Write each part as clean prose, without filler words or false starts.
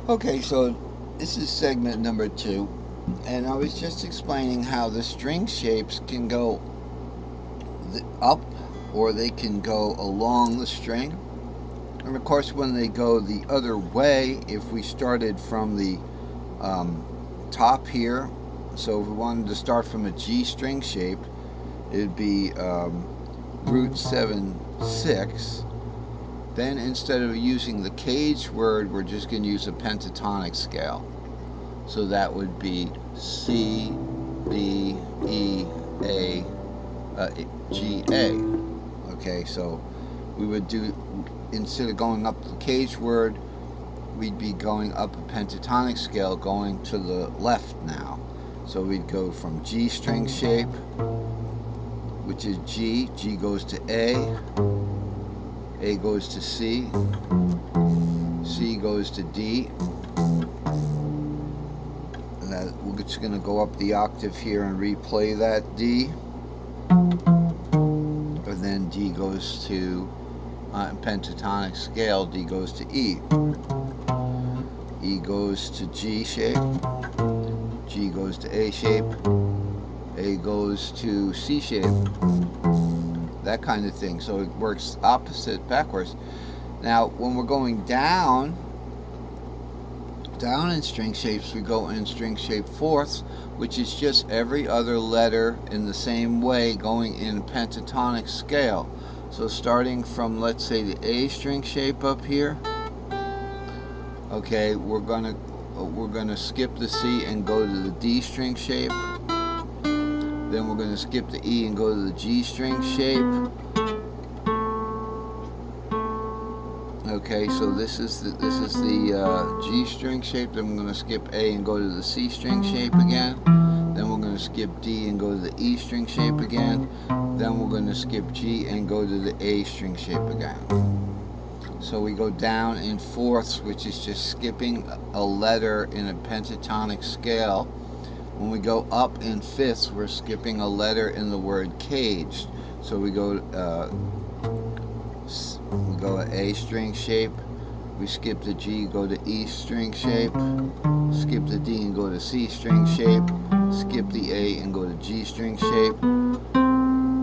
Okay, so this is segment number 2, and I was just explaining how the string shapes can go up or they can go along the string. And of course, when they go the other way, if we started from the top here, so if we wanted to start from a G string shape, it'd be root 7 6. Then instead of using the cage word, we're just going to use a pentatonic scale. So that would be C, B, E, A, G, A. Okay, so we would do, instead of going up the cage word, we'd be going up a pentatonic scale, going to the left now. So we'd go from G string shape, which is G. G goes to A goes to C, C goes to D. And that, we're just going to go up the octave here and replay that D. And then D goes to pentatonic scale, D goes to E. E goes to G shape, G goes to A shape, A goes to C shape, that kind of thing. So it works opposite backwards. Now when we're going down in string shapes, we go in string shape fourths, which is just every other letter in the same way going in pentatonic scale. So starting from, let's say, the A string shape up here, okay, we're gonna skip the C and go to the D string shape. Then we're gonna skip the E and go to the G string shape. Okay, so this is the G string shape. Then we're gonna skip A and go to the C string shape again. Then we're gonna skip D and go to the E string shape again. Then we're gonna skip G and go to the A string shape again. So we go down in fourths, which is just skipping a letter in a pentatonic scale. When we go up in fifths, we're skipping a letter in the word caged. So we go A string shape, we skip the G, go to E string shape, skip the D and go to C string shape, skip the A and go to G string shape,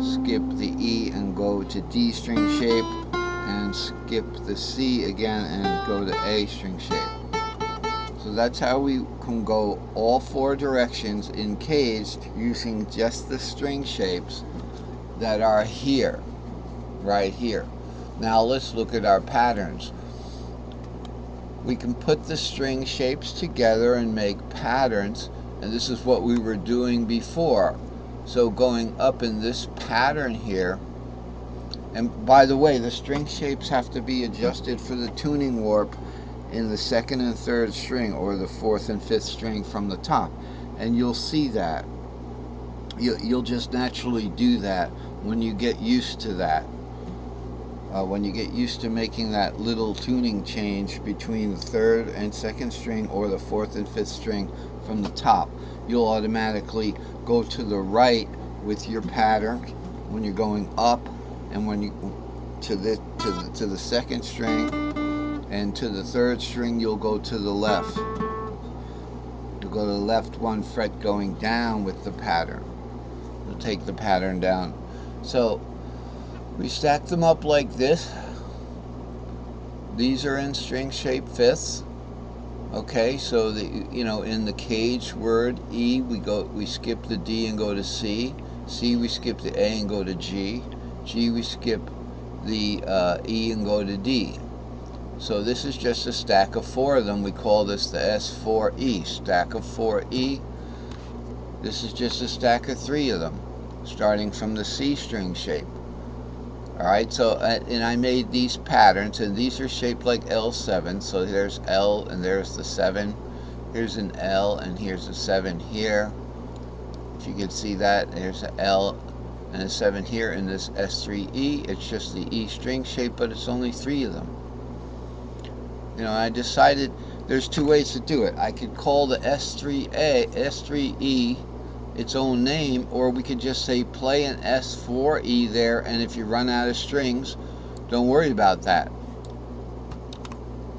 skip the E and go to D string shape, and skip the C again and go to A string shape. So that's how we can go all 4 directions in caged using just the string shapes that are here, right here. Now let's look at our patterns. We can put the string shapes together and make patterns, and this is what we were doing before. So going up in this pattern here, and by the way, the string shapes have to be adjusted for the tuning warp in the 2nd and 3rd string, or the 4th and 5th string from the top, and you'll see that. You'll just naturally do that when you get used to that. When you get used to making that little tuning change between the 3rd and 2nd string or the 4th and 5th string from the top, you'll automatically go to the right with your pattern when you're going up, and when you to the 2nd string and to the 3rd string, you'll go to the left. You'll go to the left 1 fret going down with the pattern. You'll take the pattern down. So we stack them up like this. These are in string shape fifths. Okay, so in the cage word E, we skip the D and go to C. C, we skip the A and go to G. G, we skip the E and go to D. So this is just a stack of 4 of them. We call this the S4E, stack of 4E. This is just a stack of 3 of them, starting from the C string shape. Alright, so and I made these patterns, and these are shaped like L7. So there's L and there's the 7. Here's an L and here's a 7 here. If you can see that, there's an L and a 7 here in this S3E. It's just the E string shape, but it's only 3 of them. I decided there's 2 ways to do it. I could call the S3E its own name, or we could just say play an S4E there, and if you run out of strings, don't worry about that.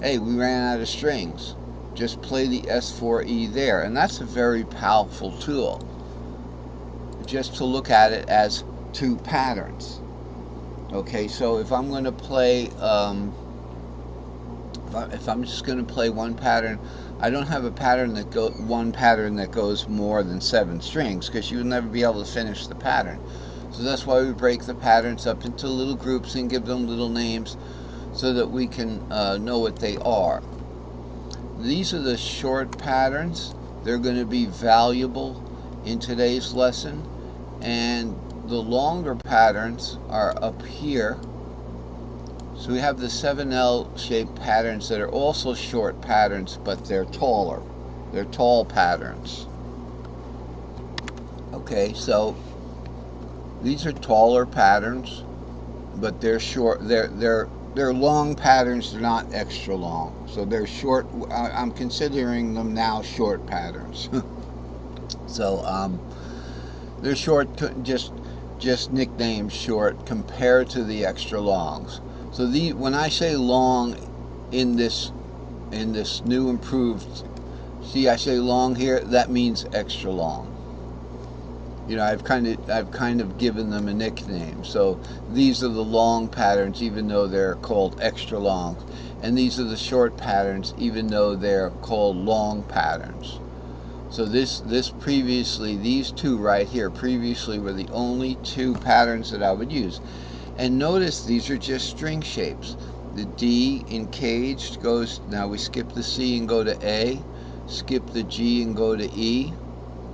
Hey, we ran out of strings. just play the S4E there. And that's a very powerful tool, just to look at it as two patterns. Okay, so if I'm going to play, if I'm just going to play one pattern, I don't have a pattern that one pattern that goes more than 7 strings, because you will never be able to finish the pattern. So that's why we break the patterns up into little groups and give them little names so that we can know what they are. These are the short patterns. They're going to be valuable in today's lesson. And the longer patterns are up here. So we have the 7L shaped patterns that are also short patterns, but they're taller. They're tall patterns. Okay, so these are taller patterns, but they're short. They're long patterns. They're not extra long. So they're short. I'm considering them now short patterns. So they're short, just nicknamed short compared to the extra longs. So when I say long in this new improved, see, I say long here, that means extra long. You know, I've kind of given them a nickname. So these are the long patterns, even though they're called extra longs, and these are the short patterns, even though they're called long patterns. So this previously, these two right here previously were the only two patterns that I would use. And notice these are just string shapes. The D in caged goes, now we skip the C and go to A, skip the G and go to E.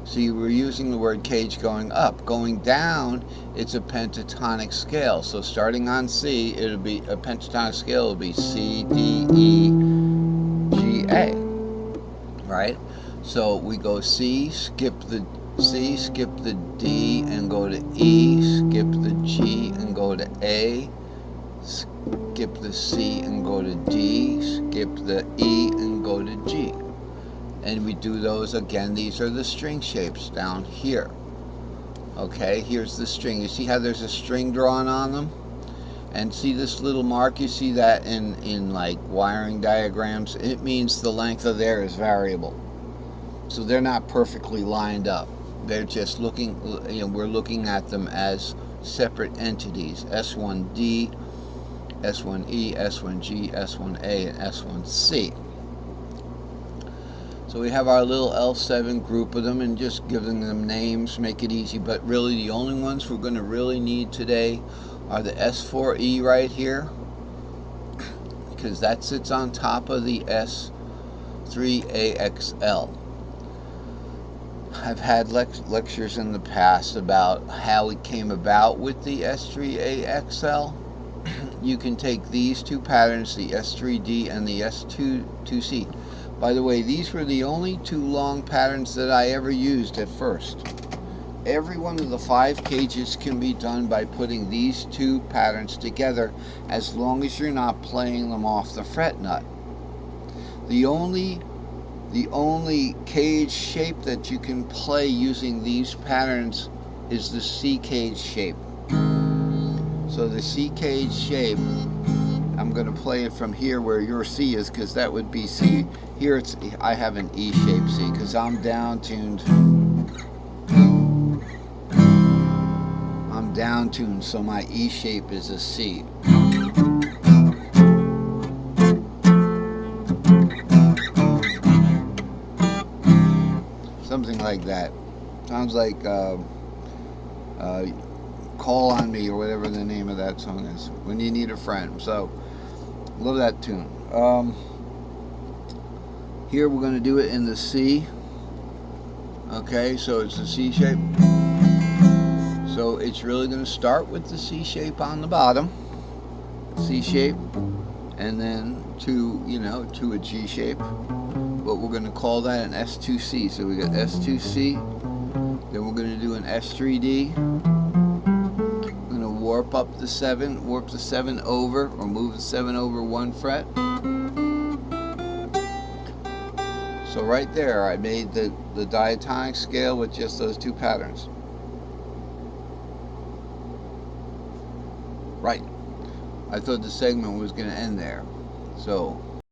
See, we're using the word cage going up. Going down, it's a pentatonic scale. So starting on C, it'll be a pentatonic scale. It'll be C, D, E, G, A. Right? So we go C, skip the D and go to E, skip the G and go to A, skip the C and go to D, skip the E and go to G. And we do those again. These are the string shapes down here. Okay, here's the string. You see how there's a string drawn on them? And see this little mark? You see that in like wiring diagrams? It means the length of there is variable. So they're not perfectly lined up. They're just looking, you know, we're looking at them as separate entities. S1D, S1E, S1G, S1A, and S1C. So we have our little L7 group of them, and just giving them names make it easy. But really the only ones we're going to really need today are the S4E right here, because that sits on top of the S3AXL. I've had lectures in the past about how it came about with the S3AXL. You can take these two patterns, the S3D and the S2C. By the way, these were the only two long patterns that I ever used at first. Every one of the 5 cages can be done by putting these two patterns together, as long as you're not playing them off the fret nut. The only cage shape that you can play using these patterns is the C cage shape. So the C cage shape, I'm going to play it from here where your C is, because that would be C. Here I have an E shape C because I'm down tuned. I'm down tuned, so my E shape is a C. Something like that. Sounds like Call on Me, or whatever the name of that song is, When You Need a Friend. So love that tune. Here we're going to do it in the C. Okay, so it's a C shape. So it's really going to start with the C shape on the bottom, C shape, and then to a G shape. But we're going to call that an S2C. So we got S2C. Then we're going to do an S3D. We're going to warp up the 7, warp the 7 over, or move the 7 over 1 fret. So right there, I made the diatonic scale with just those two patterns. Right. I thought the segment was going to end there. So